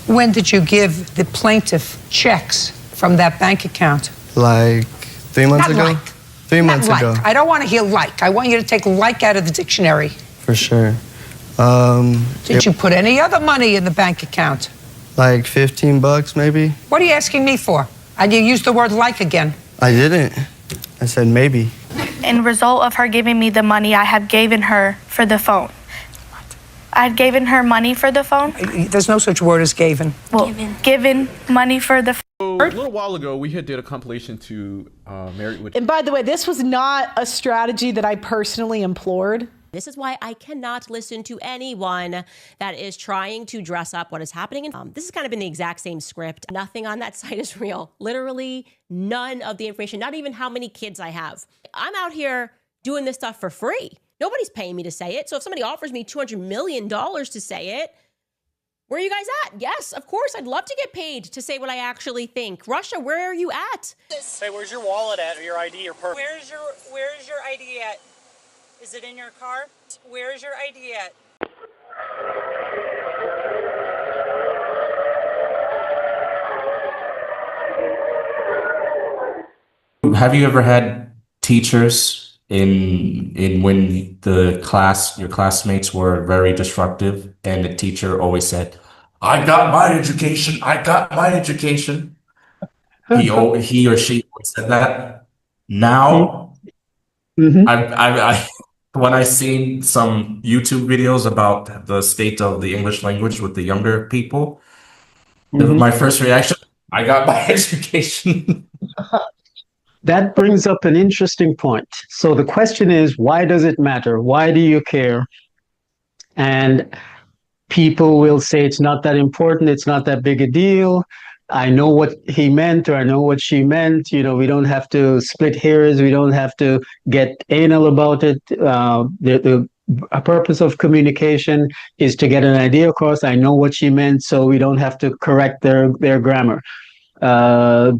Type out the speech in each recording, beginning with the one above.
When did you give the plaintiff checks from that bank account? Like 3 months ago? Like. 3 months ago. I don't want to hear like. I want you to take like out of the dictionary. For sure. Did you put any other money in the bank account? Like $15 maybe? What are you asking me for? And you used the word like again. I didn't. I said maybe. In result of her giving me the money, I have given her for the phone. I had given her money for the phone. There's no such word as given. Well, given money for the phone. So, a little while ago, we had did a compilation to Married with... And by the way, this was not a strategy that I personally implored. This is why I cannot listen to anyone that is trying to dress up what is happening. This has kind of been the exact same script. Nothing on that site is real. Literally none of the information, not even how many kids I have. I'm out here doing this stuff for free. Nobody's paying me to say it. So if somebody offers me $200 million to say it, where are you guys at? Yes, of course, I'd love to get paid to say what I actually think. Russia, where are you at? Hey, where's your wallet at, or your ID, or purse? Where's your ID at? Is it in your car? Where's your ID at? Have you ever had teachers in when your classmates were very disruptive and the teacher always said, "I got my education, I got my education." He or she always said that. Now, when I seen some YouTube videos about the state of the English language with the younger people, my first reaction, I got my education. That brings up an interesting point. So the question is, why does it matter? Why do you care? And people will say it's not that important, it's not that big a deal. I know what he meant, or I know what she meant. You know, we don't have to split hairs. We don't have to get anal about it. The purpose of communication is to get an idea across. I know what she meant, so we don't have to correct their grammar.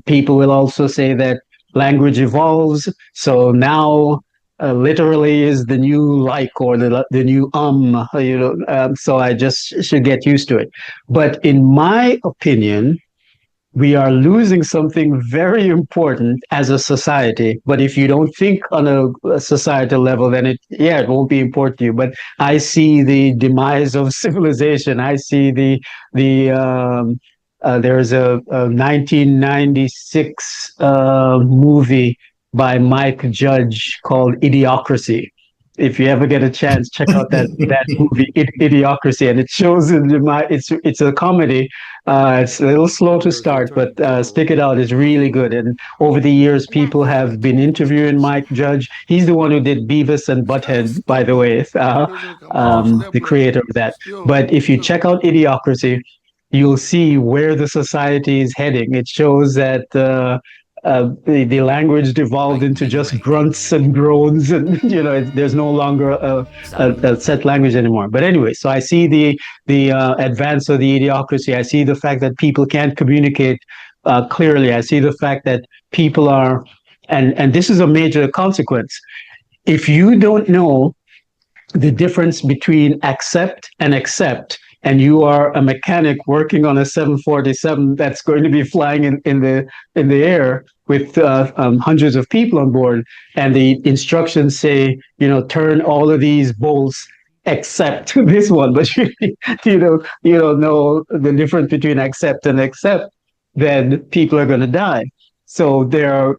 People will also say that language evolves. So now literally is the new like, or the new so I just should get used to it. But in my opinion, we are losing something very important as a society. But if you don't think on a societal level, then it won't be important to you. But I see the demise of civilization. I see there's a 1996 movie by Mike Judge called Idiocracy. If you ever get a chance, check out that movie, Idiocracy, and it shows it's a comedy. It's a little slow to start, but stick it out. It's really good. And over the years, people have been interviewing Mike Judge. He's the one who did Beavis and Butthead, by the way, the creator of that. But if you check out Idiocracy, you'll see where the society is heading. It shows that the language devolved into just grunts and groans, and there's no longer a set language anymore. But anyway, so I see the advance of the idiocracy. I see the fact that people can't communicate clearly. I see the fact that people are, and this is a major consequence. If you don't know the difference between accept and accept, and you are a mechanic working on a 747 that's going to be flying in the air with hundreds of people on board, and the instructions say, turn all of these bolts except this one, but you don't know the difference between accept and accept, then people are going to die. So there are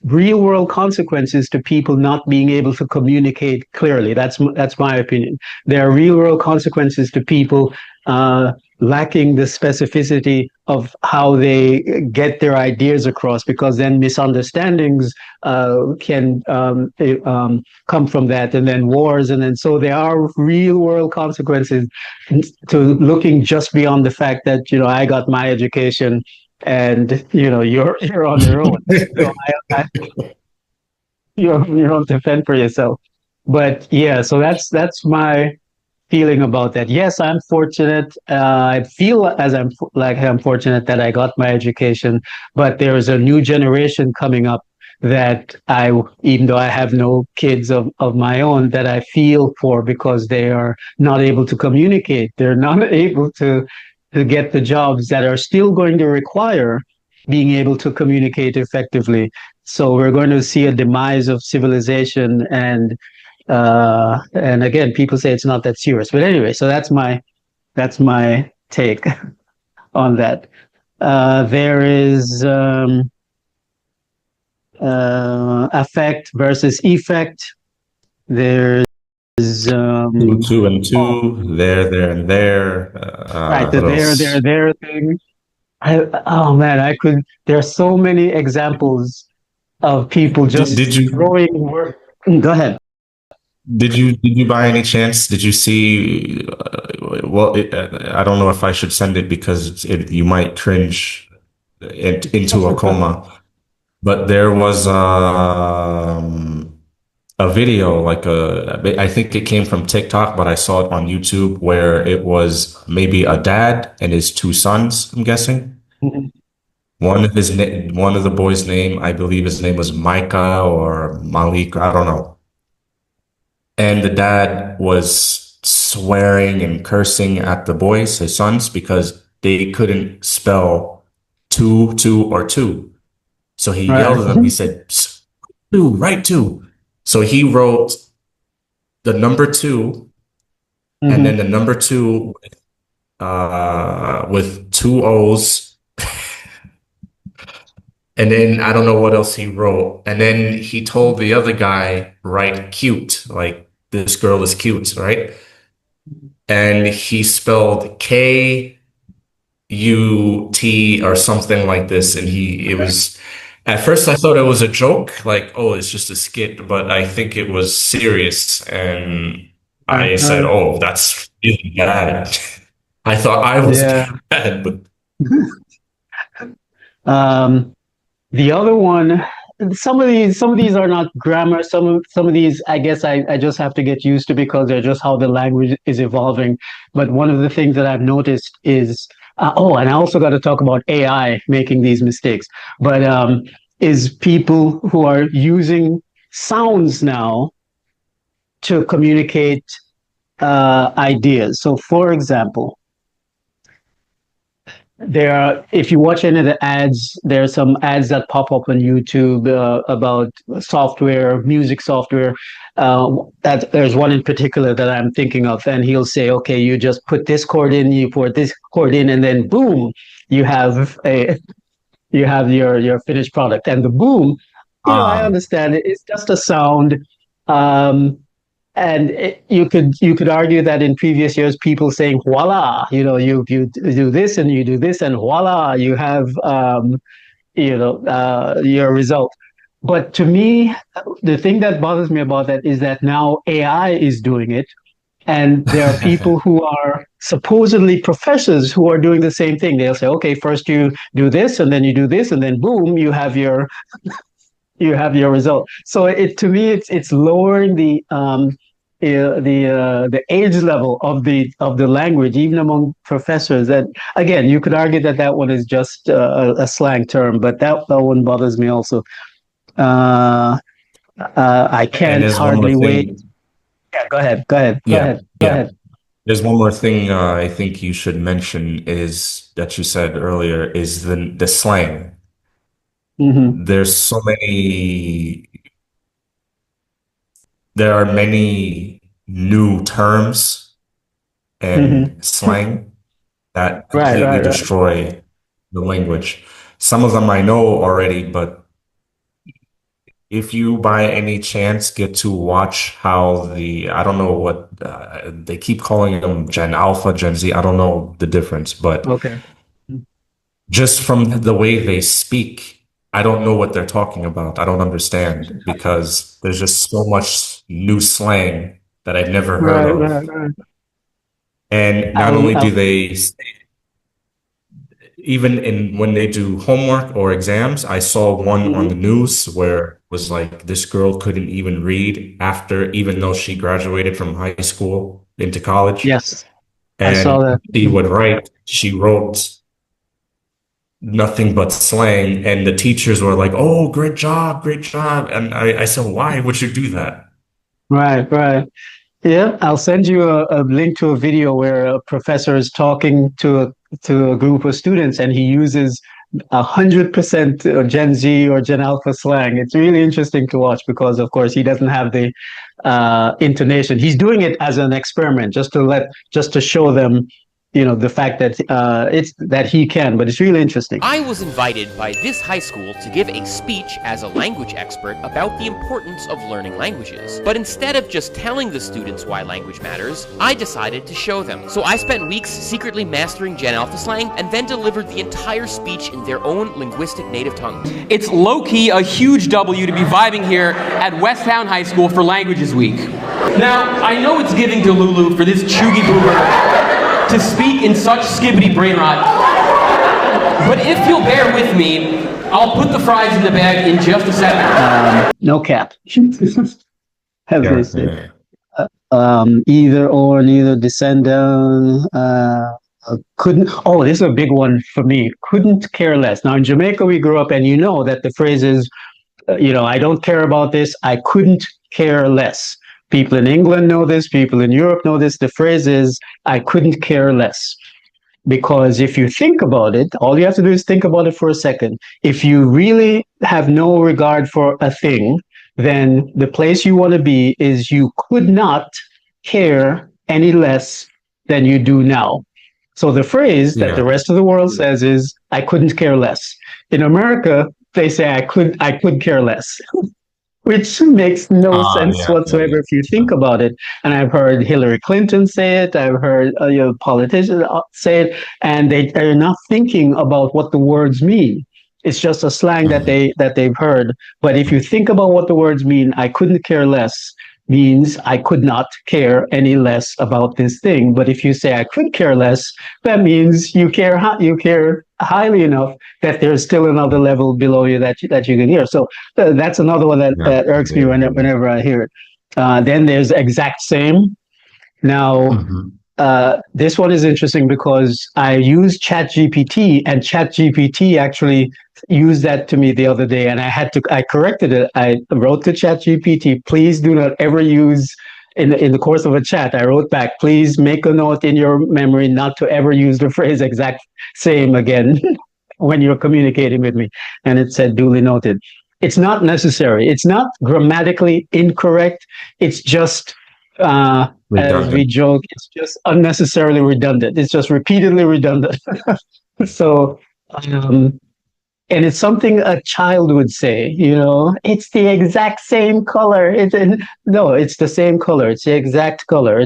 real world consequences to people not being able to communicate clearly. That's my opinion. There are real world consequences to people lacking the specificity of how they get their ideas across, because then misunderstandings can come from that, and then wars, and then so there are real world consequences to looking just beyond the fact that I got my education and you're on your own. So you don't defend for yourself. But yeah, so that's my feeling about that. Yes, I'm fortunate. I feel I'm fortunate that I got my education, but there is a new generation coming up that even though I have no kids of my own, that I feel for, because they are not able to communicate. They're not able to to get the jobs that are still going to require being able to communicate effectively. So we're going to see a demise of civilization, and again, people say it's not that serious. But anyway, so that's my take on that. There is affect versus effect. There's Two and two, there, and there. right, the What else? there thing. Oh man, I could. There's so many examples of people Did, just did you throwing work. Go ahead. did you by any chance did you see? I don't know if I should send it because you might cringe into a coma. But there was a video, I think it came from TikTok, but I saw it on YouTube where it was maybe a dad and his two sons, I'm guessing. Mhm. One of the boys' name, I believe his name was Micah or Malik, I don't know. And the dad was swearing and cursing at the boys, his sons, because they couldn't spell two, or two. So he Right. yelled at them. He said, two, right two. So he wrote the number two and then Mhm. the number two with two O's. And then I don't know what else he wrote. And then he told the other guy, write cute, like this girl is cute, right? And he spelled KUT or something like this. And it was, at first I thought it was a joke, like, oh, it's just a skit, but I think it was serious. And I said, Right. oh, that's really bad. I thought I was Yeah. bad, but Um, the other one, some of these are not grammar. Some of these, I guess, I just have to get used to because they're just how the language is evolving. But one of the things that I've noticed is, oh, and I also got to talk about AI making these mistakes. But is people who are using sounds now to communicate ideas. So, for example, there are, if you watch any of the ads, there are some ads that pop up on YouTube about software, music software. That there's one in particular that I'm thinking of, and he'll say, "Okay, you just put this chord in, you put this chord in, and then boom, you have your finished product." And the boom, I um, understand it, it's just a sound. Um, and you could argue that in previous years, people saying "voila," you do this and you do this, and voila, you have your result. But to me, the thing that bothers me about that is that now AI is doing it, and there are people who are supposedly professors who are doing the same thing. They'll say, "Okay, first you do this, and then you do this, and then boom, you have your result." So it to me, it's lowering the age level of the language, even among professors. And again, you could argue that that one is just a slang term, but that one bothers me also. Uh, I and can't there's one more hardly wait. thing. Yeah, go ahead. Go ahead. Go Yeah, ahead. Go yeah. ahead. There's one more thing I think you should mention is that you said earlier is the slang. Hmm. There's so many, there are many new terms Hmm. and slang that Right. completely Right. Right. destroy the language. Some of them I know already, but if you by any chance get to watch how I don't know what they keep calling them Gen Alpha, Gen Z, I don't know the difference, but Okay. just from the way they speak, I don't know what they're talking about. I don't understand because there's just so much new slang that I've never heard Right. of. Right. Right. And not only do I'll. they, even in when they do homework or exams, I saw one on the Mhm. news where it was like this girl couldn't even read after, even though she graduated from high school into college. Yes, I saw And that. she wrote nothing but slang. And the teachers were like, oh, great job, great job. And I said, why would you do that? Right. Right. Yeah, I'll send you a link to a video where a professor is talking to to a group of students, and he uses 100% Gen Z or Gen Alpha slang. It's really interesting to watch because, of course, he doesn't have the intonation. He's doing it as an experiment, just to show them, the fact that that he can. But it's really interesting. I was invited by this high school to give a speech as a language expert about the importance of learning languages. But instead of just telling the students why language matters, I decided to show them. So I spent weeks secretly mastering Gen Alpha slang and then delivered the entire speech in their own linguistic native tongues. It's low-key a huge W to be vibing here at Westtown High School for Languages Week. Now, I know it's giving to Lulu for this chuggy boomer to speak in such skibbity brain rot. But if you'll bear with me, I'll put the fries in the bag in just a second. No cap. Have they said. Either or, neither, descend down, couldn't. Oh, this is a big one for me. Couldn't care less. Now, in Jamaica, we grew up, and you know that the phrase is, I don't care about this. I couldn't care less. People in England know this. People in Europe know this. The phrase is, I couldn't care less. Because if you think about it, all you have to do is think about it for a second. If you really have no regard for a thing, then the place you want to be is you could not care any less than you do now. So the phrase that the rest of the world says is, I couldn't care less. In America, they say, I could care less. Which makes no sense whatsoever if you think about it. And I've heard Hillary Clinton say it. I've heard politicians say it, and they're not thinking about what the words mean. It's just a slang that they've heard. But if you think about what the words mean, I couldn't care less means I could not care any less about this thing. But if you say I could care less, that means you care highly enough that there's still another level below you that you can hear. So that's another one that irks me whenever I hear it. Then there's exact same. Now, this one is interesting because I use ChatGPT, and ChatGPT actually used that to me the other day, and I corrected it. I wrote to ChatGPT, please do not ever use, in the course of a chat, I wrote back, please make a note in your memory not to ever use the phrase exact same again when you're communicating with me. And it said, duly noted. It's not necessary. It's not grammatically incorrect. It's just, as we joke, it's just unnecessarily redundant. It's just repeatedly redundant. So, and it's something a child would say, it's the exact same color. No, it's the same color. It's the exact color.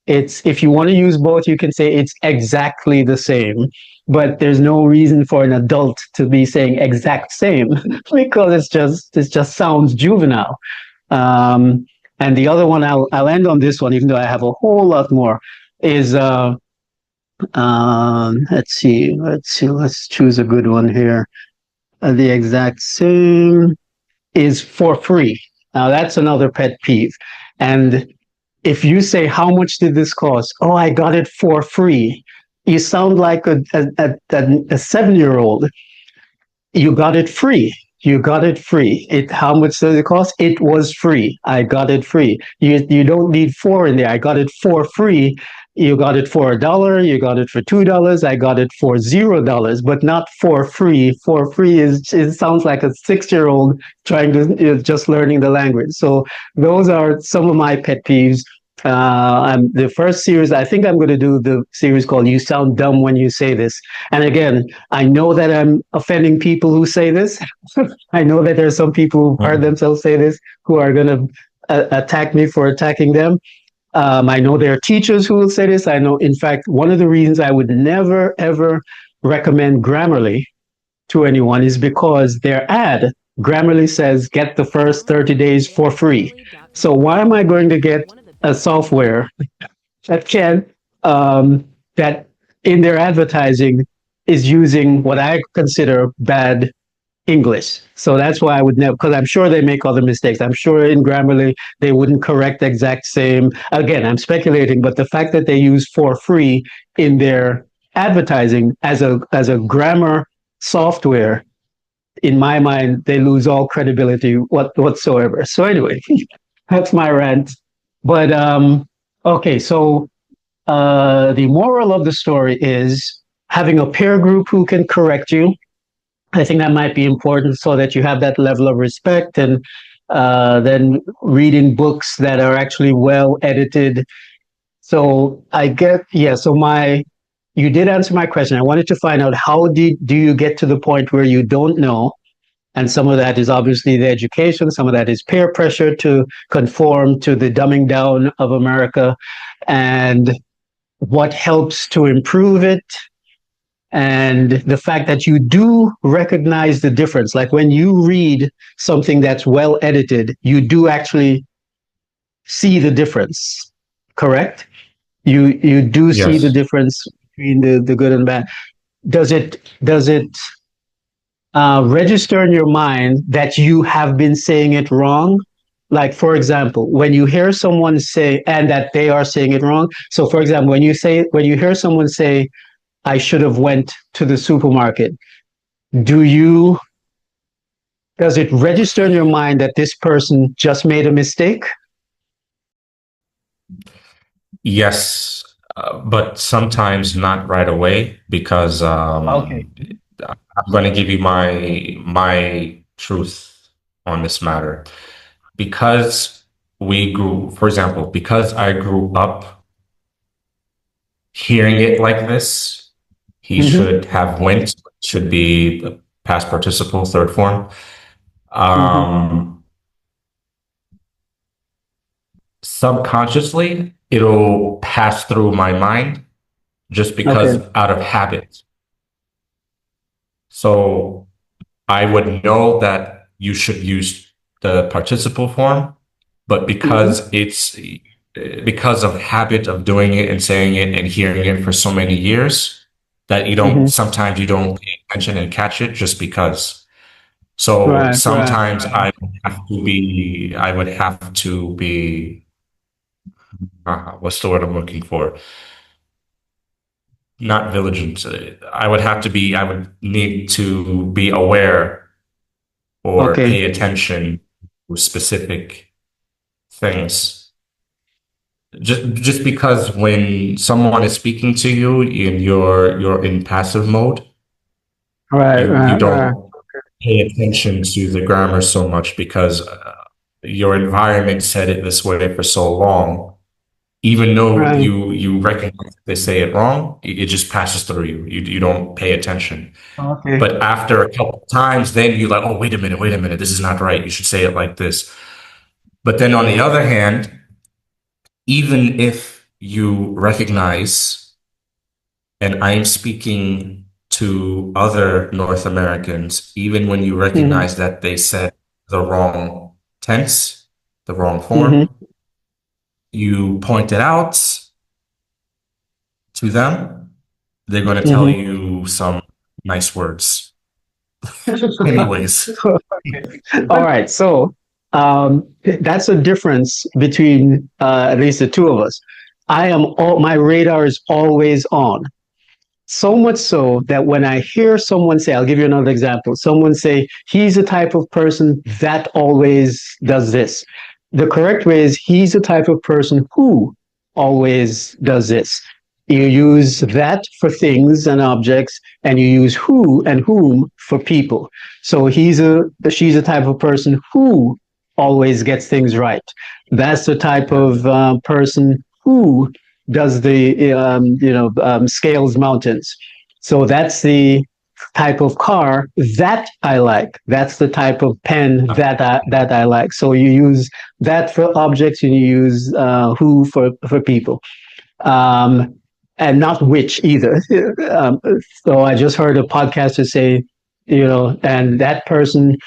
If you want to use both, you can say it's exactly the same, but there's no reason for an adult to be saying exact same because it just sounds juvenile. And the other one, I'll end on this one, even though I have a whole lot more, is, let's see, let's choose a good one here. The exact same is for free. Now that's another pet peeve. And if you say, how much did this cost? Oh, I got it for free. You sound like a 7-year-old. You got it free. You got it free. How much does it cost? It was free. I got it free. You don't need for in there. I got it for free. You got it for $1. You got it for $2. I got it for $0, but not for free. For free it sounds like a 6-year-old trying to just learning the language. So those are some of my pet peeves. The first series, I think I'm going to do the series called "You Sound Dumb When You Say This." And again, I know that I'm offending people who say this. I know that there's some people who've heard themselves say this who are going to attack me for attacking them. I know there are teachers who will say this. I know, in fact, one of the reasons I would never, ever recommend Grammarly to anyone is because their ad, Grammarly says, get the first 30 days for free. So why am I going to get a software that in their advertising is using what I consider bad English? So that's why I would never, because I'm sure they make other mistakes. I'm sure in Grammarly they wouldn't correct the exact same. Again, I'm speculating, but the fact that they use for free in their advertising as a grammar software, in my mind, they lose all credibility whatsoever. So anyway, that's my rant. But okay, so the moral of the story is having a peer group who can correct you. I think that might be important so that you have that level of respect, and then reading books that are actually well edited. So I get, yeah, so you did answer my question. I wanted to find out how do you get to the point where you don't know? And some of that is obviously the education, some of that is peer pressure to conform to the dumbing down of America, and what helps to improve it, and the fact that you do recognize the difference. Like when you read something that's well edited, you do actually see the difference, correct? You do see the Yes. difference between the good and bad. Does it register in your mind that you have been saying it wrong? Like, for example, when you hear someone say, and that they are saying it wrong. So, for example, when you hear someone say, "I should have went to the supermarket," does it register in your mind that this person just made a mistake? Yes, but sometimes not right away because Okay. I'm going to give you my truth on this matter. Because for example, because I grew up hearing it like this, he Mm-hmm. should have went, should be the past participle, third form. Mm-hmm. Subconsciously, it'll pass through my mind just because Okay. out of habit. So I would know that you should use the participle form, but Mm-hmm. because of habit of doing it and saying it and hearing it for so many years that Mm-hmm. sometimes you don't pay attention and catch it just because. So Right. Right. sometimes I would have to be, what's the word I'm looking for? Not vigilant. I would need to be aware or Okay. pay attention to specific things. Just because when someone is speaking to you and you're in passive mode, Right. you Right. Right. don't pay attention to the grammar so much because your environment said it this way for so long. Even though Right. you recognize they say it wrong, it just passes through you. You don't pay attention. Okay. But after a couple of times, then you're like, oh, wait a minute, this is not right. You should say it like this. But then on the other hand, even if you recognize, and I'm speaking to other North Americans, even when you Mm-hmm. recognize that they said the wrong tense, the wrong Mm-hmm. form, you point it out to them, they're going to tell Mm-hmm. you some nice words. Anyways, All right. So that's a difference between at least the two of us. My radar is always on. So much so that when I hear someone say, I'll give you another example. Someone say, he's the type of person that always does this. The correct way is, he's the type of person who always does this. You use that for things and objects, and you use who and whom for people. So she's a type of person who always gets things right. That's the type yeah. of person who does the scales mountains. So that's the type of car that I like. That's the type of pen that I like. So you use that for objects, and you use who for people, and not which either. So I just heard a podcaster say, and that person.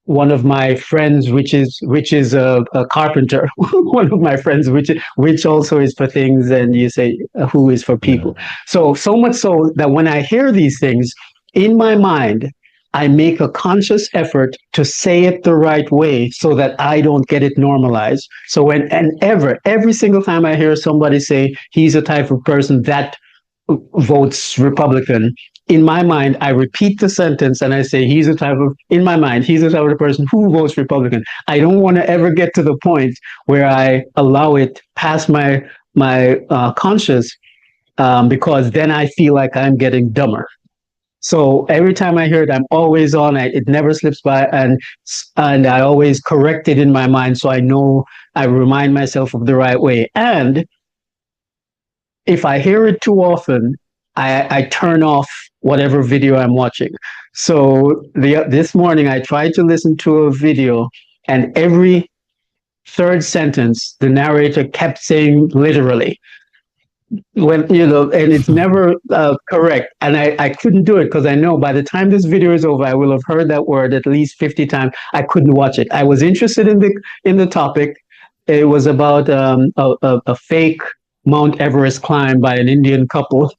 One of my friends, which is a carpenter, one of my friends, which also is for things, and you say who is for Yeah. people. So much so that when I hear these things in my mind, I make a conscious effort to say it the right way so that I don't get it normalized. So every single time I hear somebody say he's a type of person that votes Republican, in my mind, I repeat the sentence and I say, he's the type of person who votes Republican. I don't want to ever get to the point where I allow it past my conscious because then I feel like I'm getting dumber. So every time I hear it, I'm always on it. It never slips by, and I always correct it in my mind, so I know I remind myself of the right way. And if I hear it too often, I turn off whatever video I'm watching. So this morning I tried to listen to a video, and every third sentence the narrator kept saying literally, when and it's never correct, and I couldn't do it because I know by the time this video is over I will have heard that word at least 50 times. I couldn't watch it. I was interested in the topic. It was about a fake Mount Everest climb by an Indian couple.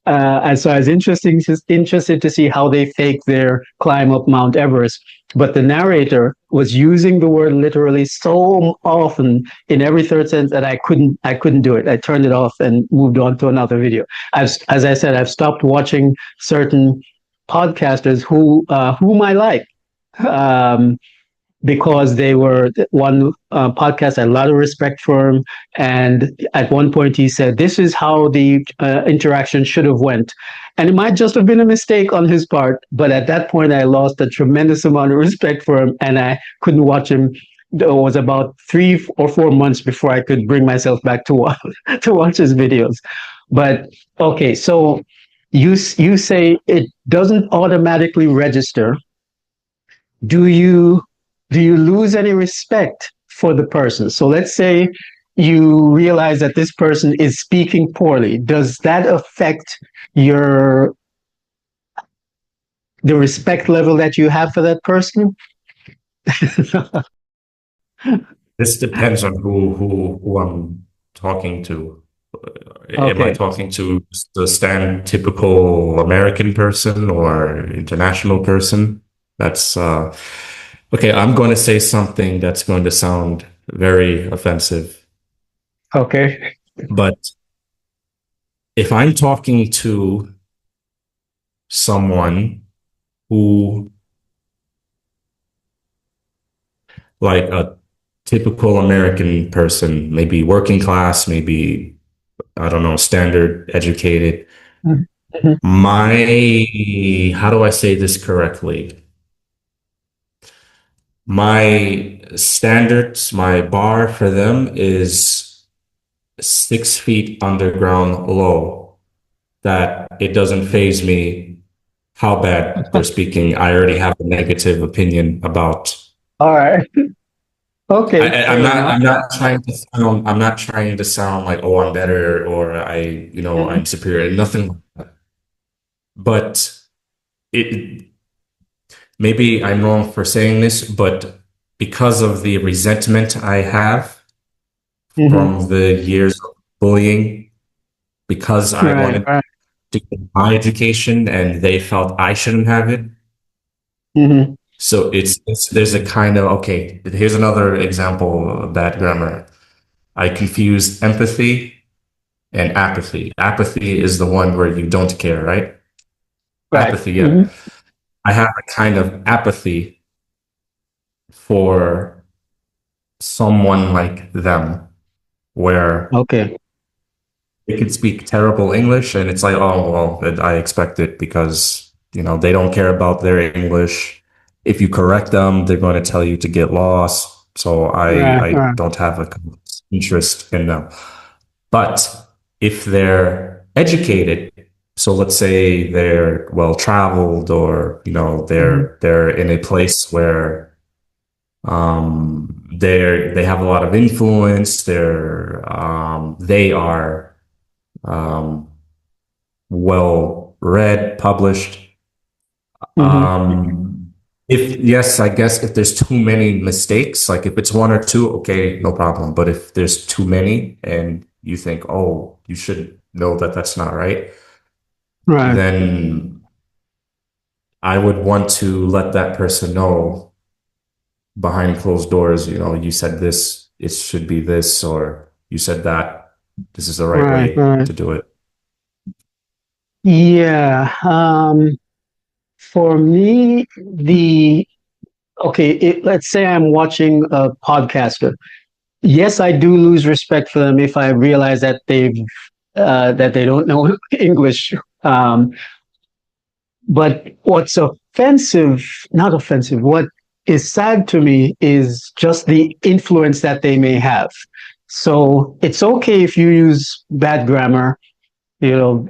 And so I was interested to see how they fake their climb up Mount Everest. But the narrator was using the word literally so often in every third sentence that I couldn't do it. I turned it off and moved on to another video. As I said, I've stopped watching certain podcasters whom I like. Because they were one podcast I had a lot of respect for him, and at one point he said, "This is how the interaction should have went," and it might just have been a mistake on his part, but at that point I lost a tremendous amount of respect for him, and I couldn't watch him. It was about 3 or 4 months before I could bring myself back to watch his videos. But okay, so you say it doesn't automatically register. Do you lose any respect for the person? So let's say you realize that this person is speaking poorly. Does that affect the respect level that you have for that person? This depends on who I'm talking to. Am I talking to the typical American person or international person? That's okay. I'm going to say something that's going to sound very offensive. Okay. But if I'm talking to someone who, like a typical American person, maybe working class, maybe, I don't know, standard educated, how do I say this correctly? My standards, my bar for them is 6 feet underground low, that it doesn't faze me how bad they're speaking. I already have a negative opinion about. All right. Okay. I'm not trying to sound like, oh, I'm better, or I'm superior, nothing like that. But maybe I'm wrong for saying this, but because of the resentment I have from the years of bullying, because I wanted to get my education and they felt I shouldn't have it. So there's a kind of, okay, here's another example of bad grammar. I confuse empathy and apathy. Apathy is the one where you don't care, right? Apathy, yeah. I have a kind of apathy for someone like them, where they could speak terrible English and it's like, oh, well, I expect it because, they don't care about their English. If you correct them, they're going to tell you to get lost. So I don't have an interest in them. But if they're educated, so let's say they're well-traveled, or, they're in a place where they have a lot of influence, they are well-read, published. I guess if there's too many mistakes, like if it's one or two, okay, no problem. But if there's too many and you think, oh, you should know that that's not right, then I would want to let that person know behind closed doors, you said this, it should be this, or you said that, this is the right way to do it. Yeah. For me, let's say I'm watching a podcaster. Yes, I do lose respect for them if I realize that they've that they don't know English. But what's offensive, not offensive, what is sad to me is just the influence that they may have. So it's okay if you use bad grammar, you know,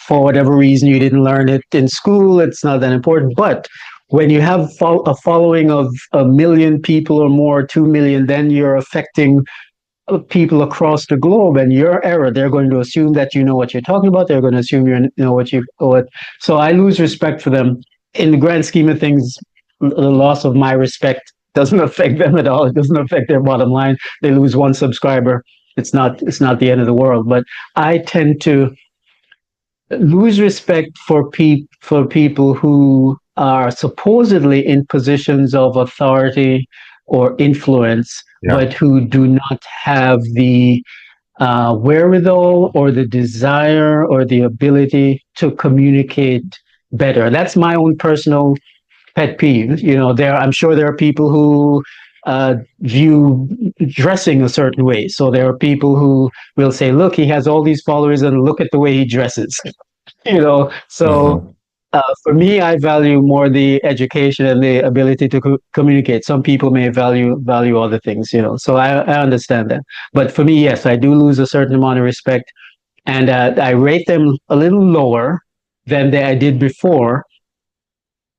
for whatever reason you didn't learn it in school, it's not that important. But when you have a following of 1 million people or more, 2 million, then you're affecting people across the globe, and your error, they're going to assume that you know what you're talking about. They're going to assume you know what. So I lose respect for them. In the grand scheme of things, the loss of my respect doesn't affect them at all. It doesn't affect their bottom line. They lose one subscriber. It's not the end of the world. But I tend to lose respect for people who are supposedly in positions of authority or influence, but who do not have the wherewithal or the desire or the ability to communicate better. That's my own personal pet peeve. You know, I'm sure there are people who view dressing a certain way. So there are people who will say, look, he has all these followers and look at the way he dresses. You know, so for me, I value more the education and the ability to communicate. Some people may value other things, you know, so I understand that. But for me, yes, I do lose a certain amount of respect, and I rate them a little lower than I did before.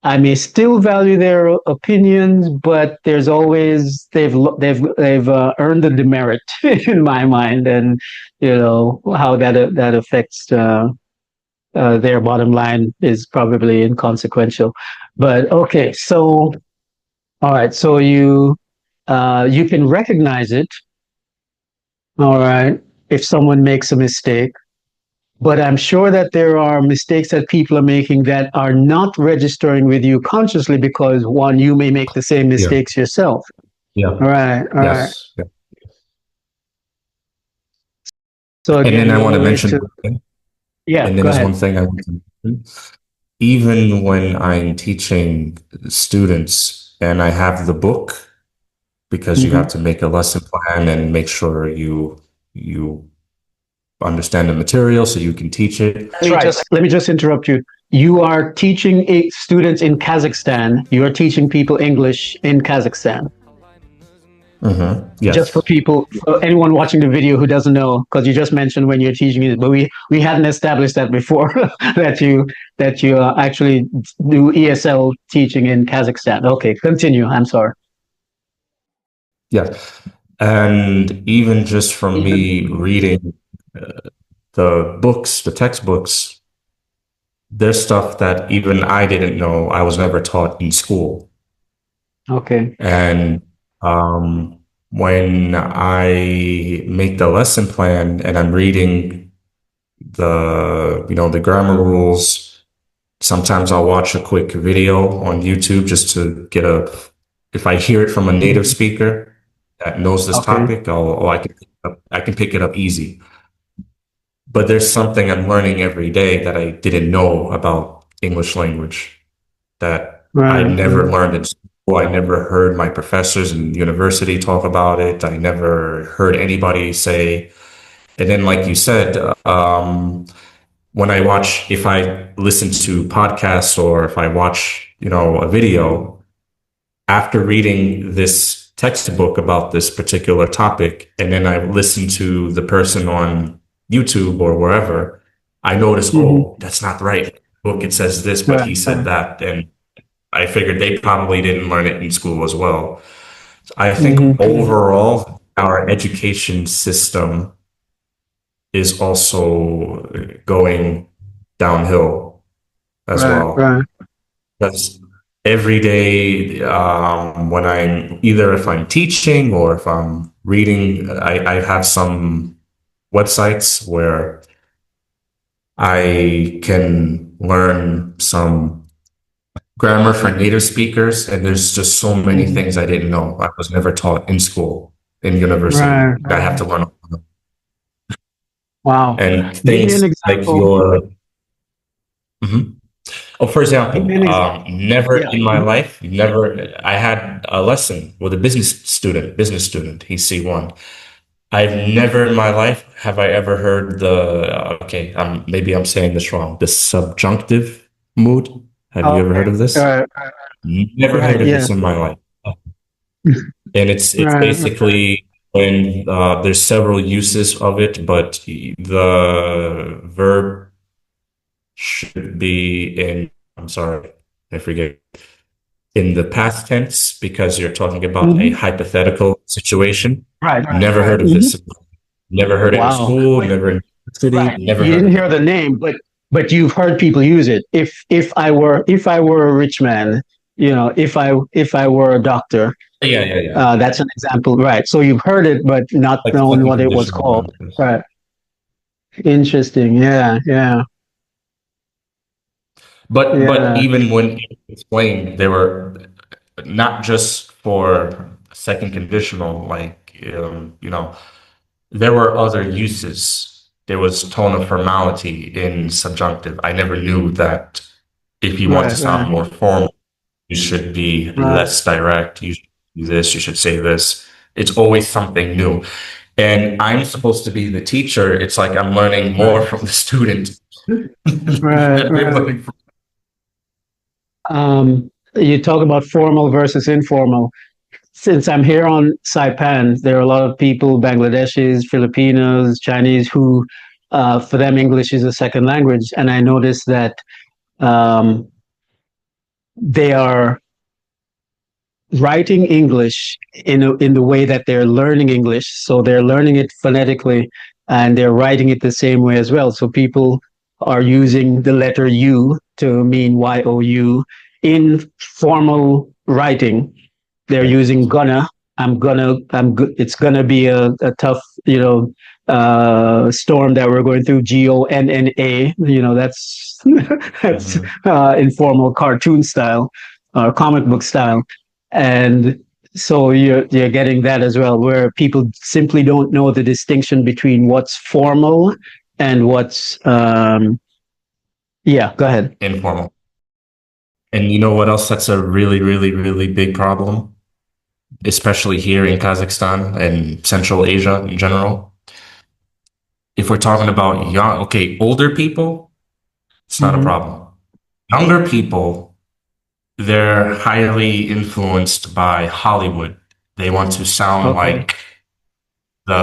I may still value their opinions, but there's always they've earned the demerit in my mind, and you know how that affects their bottom line is probably inconsequential. But okay, so all right, so you can recognize it, all right, if someone makes a mistake. But I'm sure that there are mistakes that people are making that are not registering with you consciously because, one, you may make the same mistakes yourself. Yeah. All right. All right. Yeah. So again, and then I want to mention, yeah, and then go there's ahead. one thing I want to mention. Even when I'm teaching students and I have the book, because you have to make a lesson plan and make sure you understand the material so you can teach it. Let me just interrupt you. You are teaching students in Kazakhstan. You are teaching people English in Kazakhstan. Yes. Just for anyone watching the video who doesn't know, because you just mentioned when you're teaching it, but we hadn't established that before that you actually do ESL teaching in Kazakhstan. Okay, continue. I'm sorry. Yeah, and even just from me reading the books, the textbooks, there's stuff that even I didn't know. I was never taught in school. Okay. And when I make the lesson plan and I'm reading the grammar rules, sometimes I'll watch a quick video on YouTube just to get if I hear it from a native speaker that knows this topic, I can pick it up easy. But there's something I'm learning every day that I didn't know about English language that I never learned in school. I never heard my professors in university talk about it. I never heard anybody say. And then, like you said, if I listen to podcasts or if I watch, a video, after reading this textbook about this particular topic, and then I listen to the person on YouTube or wherever, I notice, oh, that's not right. Book, it says this, but he said that. And I figured they probably didn't learn it in school as well. I think overall, our education system is also going downhill as well. Right. Because every day, if I'm teaching or if I'm reading, I have some websites where I can learn some grammar for native speakers, and there's just so many things I didn't know. I was never taught in school, in university. I have to learn. Wow. And things like for example, never in my life, I had a lesson with a business student, he's C1. I've never in my life have I ever heard the okay, maybe I'm saying this wrong. The subjunctive mood. Have you ever Okay. heard of this? Right. Never heard Right. of Yeah. this in my life. And it's Right. basically when there's several uses of it, but the verb should be in, I'm sorry, I forget, in the past tense because you're talking about a Mhm. hypothetical situation. Right. Never heard of Mhm. this. Never heard it in Wow. school, never in university, Right. never You heard didn't of hear it. the name, but you've heard people use it. If I were a rich man, if I were a doctor, Yeah, yeah, yeah. that's an example, right? So you've heard it, but not Like known second what it was conditional called. sentences. Right. Interesting. Yeah. Yeah. But Yeah. even when explained, they were not just for second conditional, like there were other uses. There was tone of formality in subjunctive. I never knew that if you want to Right. sound Right. more formal, you should be Right. less direct. You should do this, you should say this. It's always something new. And I'm supposed to be the teacher. It's like I'm learning more from the student Right. than they're Right. learning from. You talk about formal versus informal. Since I'm here on Saipan, there are a lot of people, Bangladeshis, Filipinos, Chinese, who, for them, English is a second language. And I noticed that um, they are writing English in the way that they're learning English. So they're learning it phonetically and they're writing it the same way as well. So people are using the letter U to mean YOU in formal writing. They're using gonna. I'm good. It's gonna be a tough, storm that we're going through. GONNA. That's that's Mhm. informal cartoon style, or comic book style, and so you're getting that as well, where people simply don't know the distinction between what's formal and what's yeah. Go ahead. Informal. And you know what else that's a really, really, really big problem, especially here in Kazakhstan and Central Asia in general? If we're talking about young, okay, older people, it's not a Mhm. problem. Younger people, they're highly influenced by Hollywood. They want to sound Okay. like the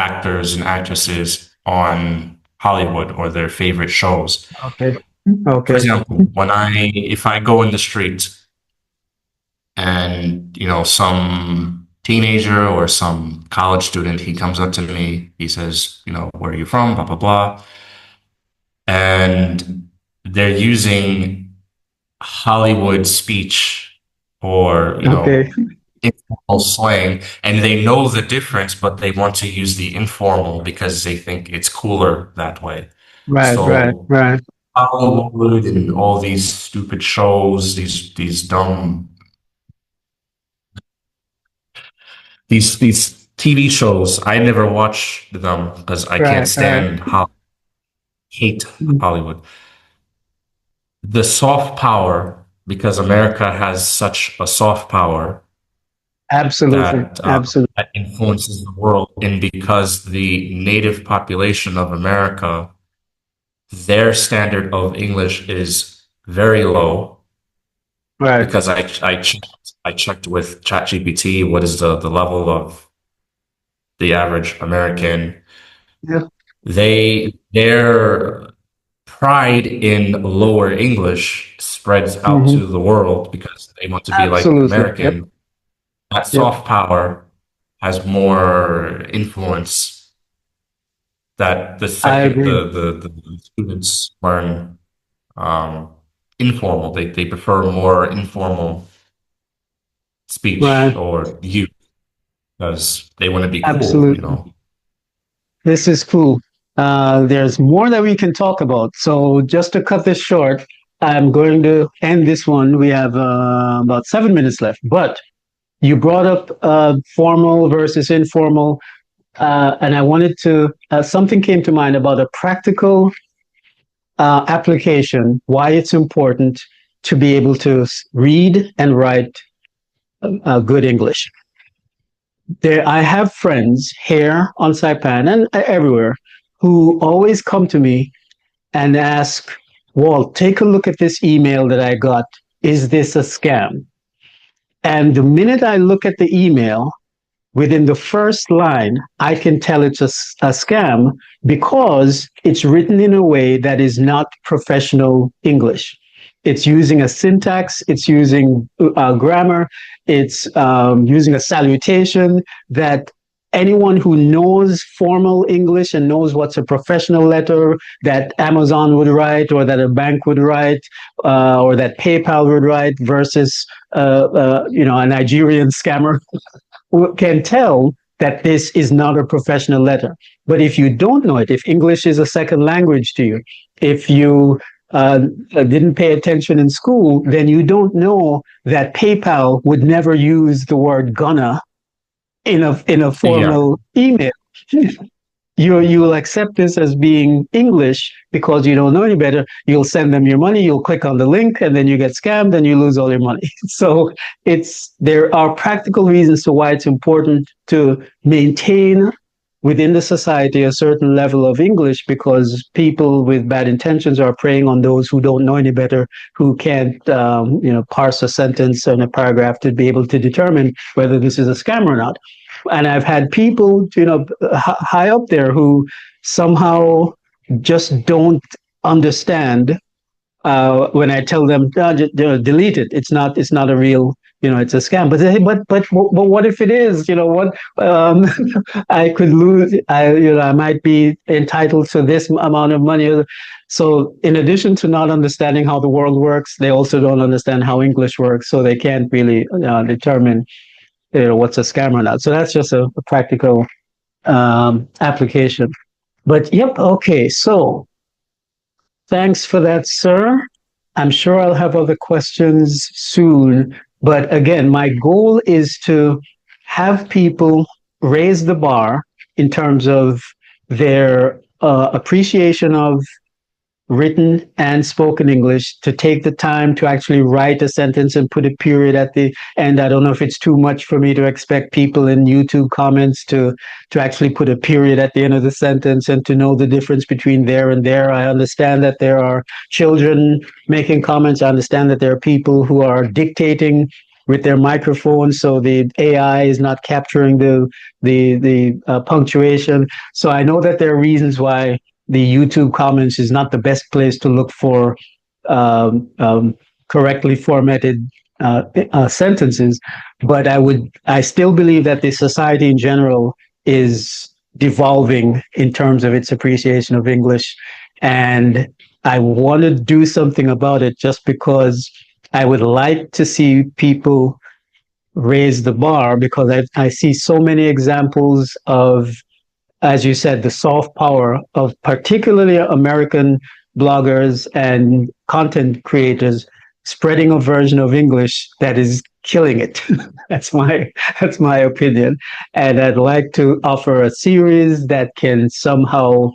actors and actresses on Hollywood or their favorite shows. Okay. For Okay. example, if I go in the street and some teenager or some college student, he comes up to me, he says, where are you from, blah blah blah, and they're using Hollywood speech or Okay. informal slang, and they know the difference, but they want to use the informal because they think it's cooler that way. Right. Right. So Right. Hollywood and all these stupid shows, these dumb these TV shows, I never watch them because I can't Right. Right. stand hate Hollywood. The soft power, because America has such a soft power Absolutely. that Absolutely. that influences the world, and because the native population of America, their standard of English is very low. Right. Because I checked with ChatGPT what is the level of the average American. Yeah. Their pride in lower English spreads out Hmm. to the world because they want to be like Absolutely. Yep. American. That Yep. soft power has more influence that the I second agree. the students learn informal. They prefer more informal speech Right. or use because they want to be cool. Absolutely. This is cool. There's more that we can talk about. So just to cut this short, I'm going to end this one. We have about 7 minutes left. But you brought up formal versus informal, and I wanted to. Something came to mind about a practical application. Why it's important to be able to read and write good English. I have friends here on Saipan and everywhere who always come to me and ask, Walt, take a look at this email that I got. Is this a scam? And the minute I look at the email, within the first line, I can tell it's a scam because it's written in a way that is not professional English. It's using a syntax, it's using grammar, it's using a salutation that anyone who knows formal English and knows what's a professional letter that Amazon would write or that a bank would write or that PayPal would write versus a Nigerian scammer can tell that this is not a professional letter. But if you don't know it, if English is a second language to you, if you didn't pay attention in school, then you don't know that PayPal would never use the word gonna in a formal email. You will accept this as being English because you don't know any better. You'll send them your money, you'll click on the link, and then you get scammed and you lose all your money. So there are practical reasons to why it's important to maintain within the society a certain level of English, because people with bad intentions are preying on those who don't know any better, who can't parse a sentence and a paragraph to be able to determine whether this is a scam or not. And I've had people, high up there who somehow just don't understand when I tell them, delete it. It's not a real, it's a scam. But what if it is? What I could lose. I might be entitled to this amount of money. So in addition to not understanding how the world works, they also don't understand how English works. So they can't really determine what's a scam or not. So that's just a practical application. But yep, okay. So thanks for that, sir. I'm sure I'll have other questions soon. But again, my goal is to have people raise the bar in terms of their appreciation of written and spoken English, to take the time to actually write a sentence and put a period at the end. I don't know if it's too much for me to expect people in YouTube comments to actually put a period at the end of the sentence and to know the difference between there and there. I understand that there are children making comments. I understand that there are people who are dictating with their microphones, so the AI is not capturing the punctuation. So I know that there are reasons why the YouTube comments is not the best place to look for correctly formatted sentences, but I still believe that the society in general is devolving in terms of its appreciation of English, and I want to do something about it just because I would like to see people raise the bar, because I see so many examples of, as you said, the soft power of particularly American bloggers and content creators spreading a version of English that is killing it. That's my opinion. And I'd like to offer a series that can somehow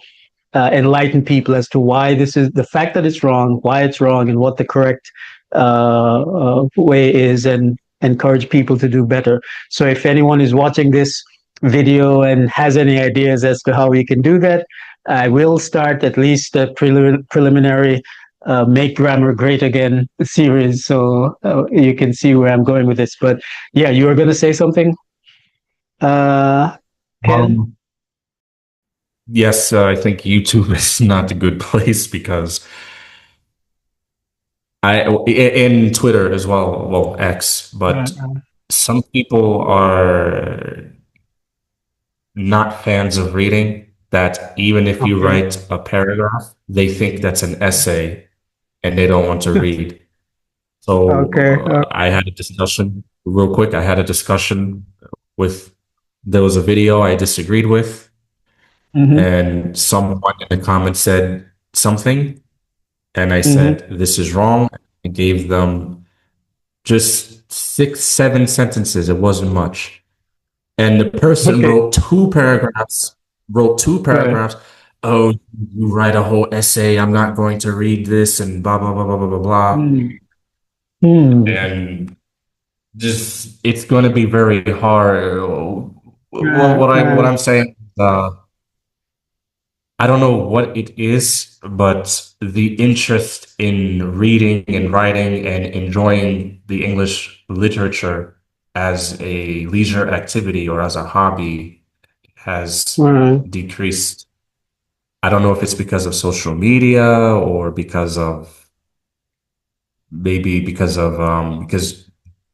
enlighten people as to why this is the fact that it's wrong, why it's wrong, and what the correct way is, and encourage people to do better. So if anyone is watching this video and has any ideas as to how we can do that, I will start at least a preliminary Make Grammar Great Again series, so you can see where I'm going with this. But yeah, you were going to say something? Ken? Yes, I think YouTube is not a good place because in Twitter as well, well, X, but some people are not fans of reading, that even if you write a paragraph, they think that's an essay and they don't want to read. So I had a discussion real quick. I had a discussion there was a video I disagreed with, and someone in the comments said something, and I said, this is wrong. I gave them just 6, 7 sentences. It wasn't much. And the person wrote two paragraphs. Oh, you write a whole essay. I'm not going to read this, and blah, blah, blah, blah, blah, blah, blah. And just, it's going to be very hard. Well, what I'm saying, I don't know what it is, but the interest in reading and writing and enjoying the English literature as a leisure activity or as a hobby has Right. decreased. I don't know if it's because of social media or because of maybe because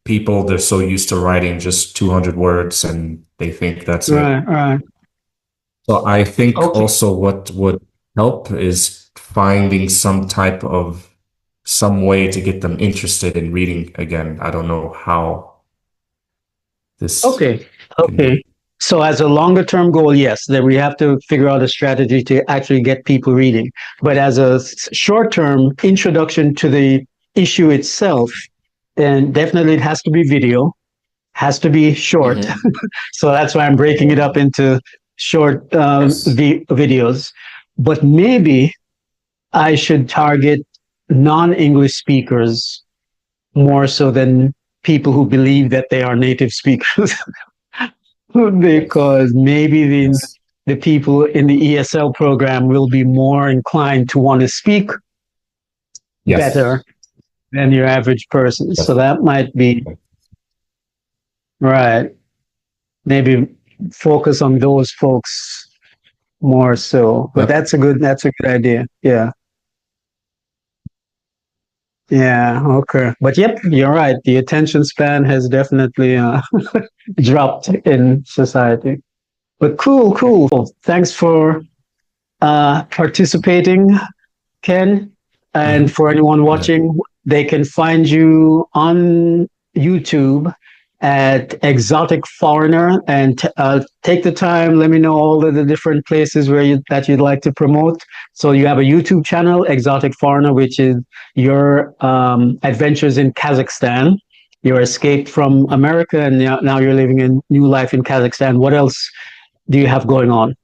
people, they're so used to writing just 200 words and they think that's it. Right. Right. So I think Okay. also what would help is finding some way to get them interested in reading again. I don't know how this Okay. can be. Okay. So as a longer term goal, yes, then we have to figure out a strategy to actually get people reading. But as a short term introduction to the issue itself, then definitely it has to be video, has to be short. Mm-hmm. So that's why I'm breaking it up into short Yes. videos. But maybe I should target non-English speakers more so than people who believe that they are native speakers. Because maybe Yes. the people in the ESL program will be more inclined to want to speak Yes. better than your average person. So Yes. that might be right. Maybe focus on those folks more so. But Yep. that's a good idea. Yeah. Yeah. Okay. But yep, you're right. The attention span has definitely dropped in society. But cool, cool. Thanks for participating, Ken. And Mm-hmm. for anyone Yeah. watching, they can find you on YouTube at Exotic Foreigner. And take the time, let me know all of the different places that you'd like to promote. So you have a YouTube channel, Exotic Foreigner, which is your adventures in Kazakhstan. Your escape from America, and now you're living a new life in Kazakhstan. What else do you have going on?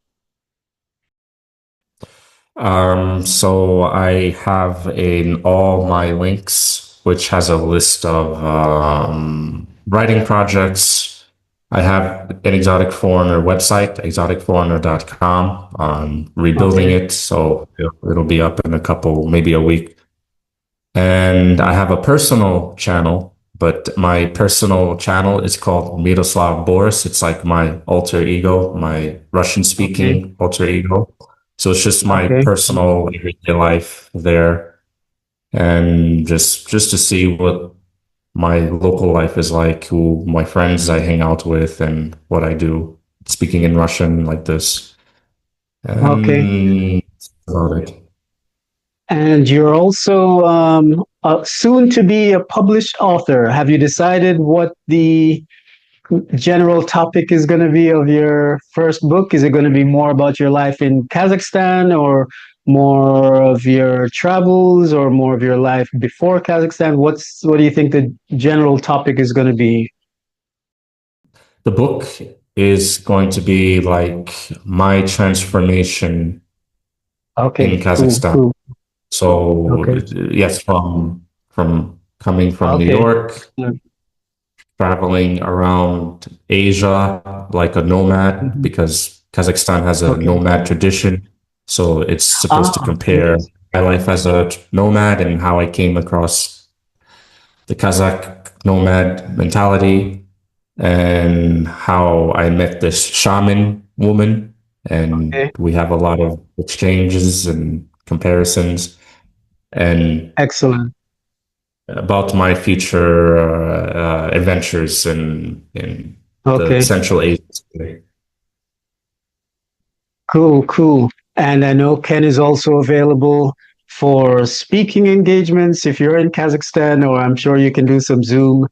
So I have in all my links, which has a list of writing projects. I have an Exotic Foreigner website, exoticforeigner.com. Rebuilding Okay. it, so it'll be up in maybe a week. And I have a personal channel, but my personal channel is called Miroslav Boris. It's like my alter ego, my Russian Okay. speaking alter ego. So it's just my Okay. personal everyday life there, and just to see what my local life is like, who my friends I hang out with, and what I do, speaking in Russian like this. Okay. And that's about it. And you're also soon to be a published author. Have you decided what the general topic is going to be of your first book? Is it going to be more about your life in Kazakhstan, or more of your travels, or more of your life before Kazakhstan? What do you think the general topic is going to be? The book is going to be like my transformation Okay, in cool, Kazakhstan. cool. So Okay, yes, from coming from New okay. York, traveling around Asia like a nomad, Mhm. because Kazakhstan has a Okay. nomad tradition. So it's supposed to Ah, compare my life as a nomad and how I came across the Kazakh nomad mentality, and how I met this shaman woman. And okay. we have a lot of exchanges and comparisons, and Excellent. about my future adventures in the Okay. Central Asia. Cool, cool. And I know Ken is also available for speaking engagements if you're in Kazakhstan, or I'm sure you can do some Zoom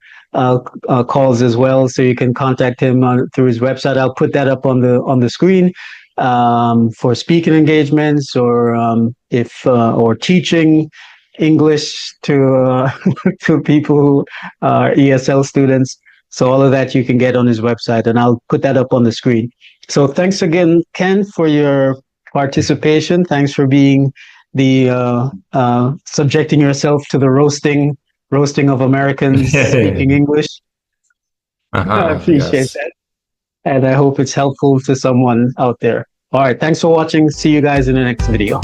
calls as well. So you can contact him through his website. I'll put that up on the screen for speaking engagements, or if or teaching English to to people who are ESL students. So all of that you can get on his website, and I'll put that up on the screen. So thanks again, Ken, for your participation. Thanks for being the subjecting yourself to the roasting of Americans speaking English. I appreciate Yes. that. and I hope it's helpful to someone out there. All right, thanks for watching. See you guys in the next video.